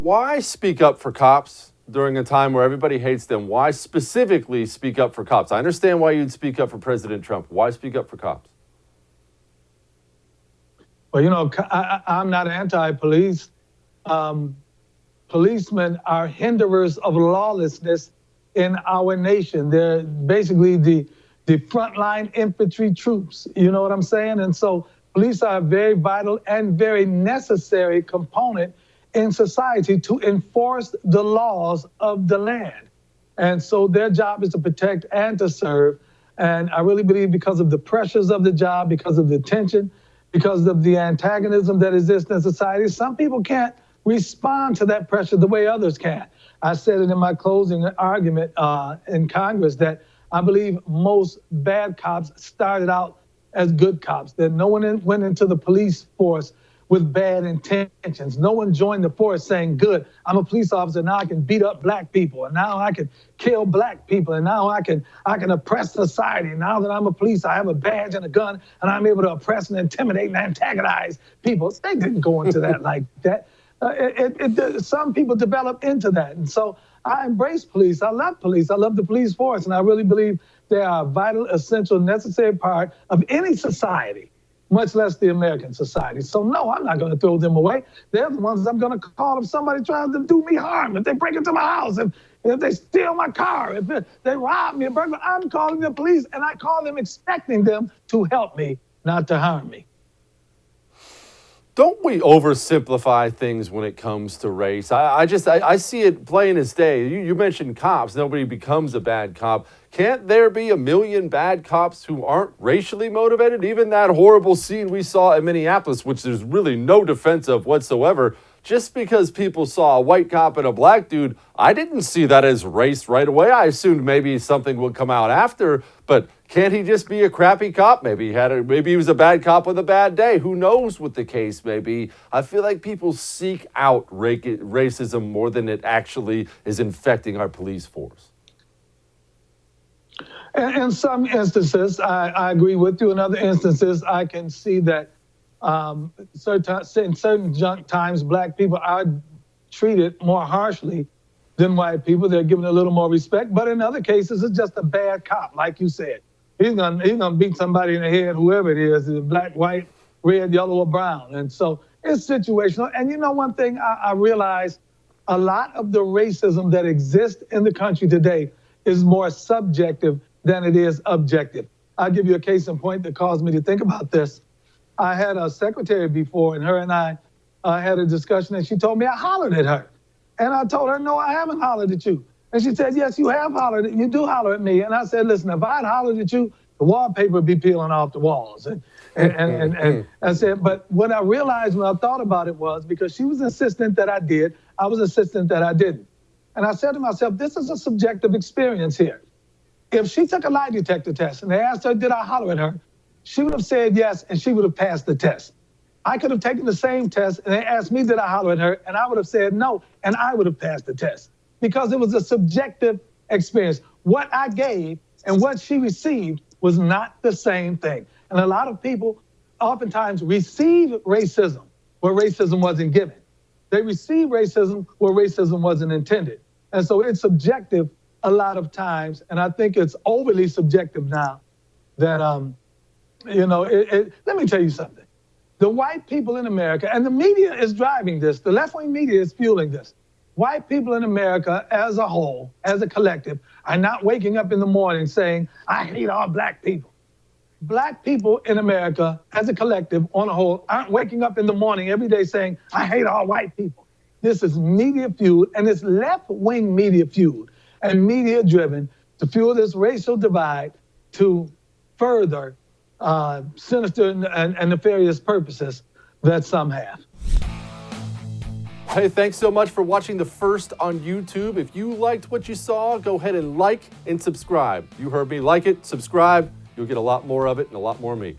Why speak up for cops during a time where everybody hates them? Why specifically speak up for cops? I understand why you'd speak up for President Trump. Why speak up for cops? Well, I'm not anti-police. Policemen are hinderers of lawlessness in our nation. They're basically the frontline infantry troops. You know what I'm saying? And so police are a very vital and very necessary component in society to enforce the laws of the land. And so their job is to protect and to serve. And I really believe because of the pressures of the job, because of the tension, because of the antagonism that exists in society, some people can't respond to that pressure the way others can. I said it in my closing argument in Congress that I believe most bad cops started out as good cops, that no one went into the police force with bad intentions. No one joined the force saying, good, I'm a police officer, now I can beat up black people, and now I can kill black people, and now I can oppress society. Now that I'm a police, I have a badge and a gun, and I'm able to oppress and intimidate and antagonize people. They didn't go into that like that. Some people develop into that. And so I embrace police. I love police. I love the police force. And I really believe they are a vital, essential, necessary part of any society, much less the American society. So no, I'm not going to throw them away. They're the ones I'm going to call if somebody tries to do me harm, if they break into my house, if they steal my car, if they rob me, I'm calling the police, and I call them expecting them to help me, not to harm me. Don't we oversimplify things when it comes to race? I see it plain as day. You mentioned cops. Nobody becomes a bad cop. Can't there be a million bad cops who aren't racially motivated? Even that horrible scene we saw in Minneapolis, which there's really no defense of whatsoever, just because people saw a white cop and a black dude, I didn't see that as race right away. I assumed maybe something would come out after, but can't he just be a crappy cop? Maybe he was a bad cop with a bad day. Who knows what the case may be? I feel like people seek out racism more than it actually is infecting our police force. In some instances, I agree with you. In other instances, I can see that in certain times, black people are treated more harshly than white people. They're given a little more respect. But in other cases, it's just a bad cop, like you said. He's gonna beat somebody in the head, whoever it is, black, white, red, yellow, or brown. And so it's situational. And you know one thing I realize, a lot of the racism that exists in the country today is more subjective than it is objective. I'll give you a case in point that caused me to think about this. I had a secretary before, and her and I had a discussion, and she told me I hollered at her. And I told her, no, I haven't hollered at you. And she said, yes, you have hollered. You do holler at me. And I said, listen, if I'd hollered at you, the wallpaper would be peeling off the walls. And I said, but what I realized when I thought about it was because she was insistent that I did, I was insistent that I didn't. And I said to myself, this is a subjective experience here. If she took a lie detector test and they asked her, did I holler at her? She would have said yes, and she would have passed the test. I could have taken the same test and they asked me, did I holler at her? And I would have said no, and I would have passed the test because it was a subjective experience. What I gave and what she received was not the same thing. And a lot of people oftentimes receive racism where racism wasn't given. They receive racism where racism wasn't intended. And so it's subjective a lot of times. And I think it's overly subjective now that, let me tell you something. The white people in America, and the media is driving this, the left-wing media is fueling this. White people in America as a whole, as a collective, are not waking up in the morning saying, I hate all black people. Black people in America as a collective on a whole aren't waking up in the morning every day saying, I hate all white people. This is media fueled, and it's left-wing media fueled and media driven to fuel this racial divide to further sinister and nefarious purposes that some have. Hey, thanks so much for watching The First on YouTube. If you liked what you saw, go ahead and like and subscribe. You heard me. Like it, subscribe. You'll get a lot more of it and a lot more of me.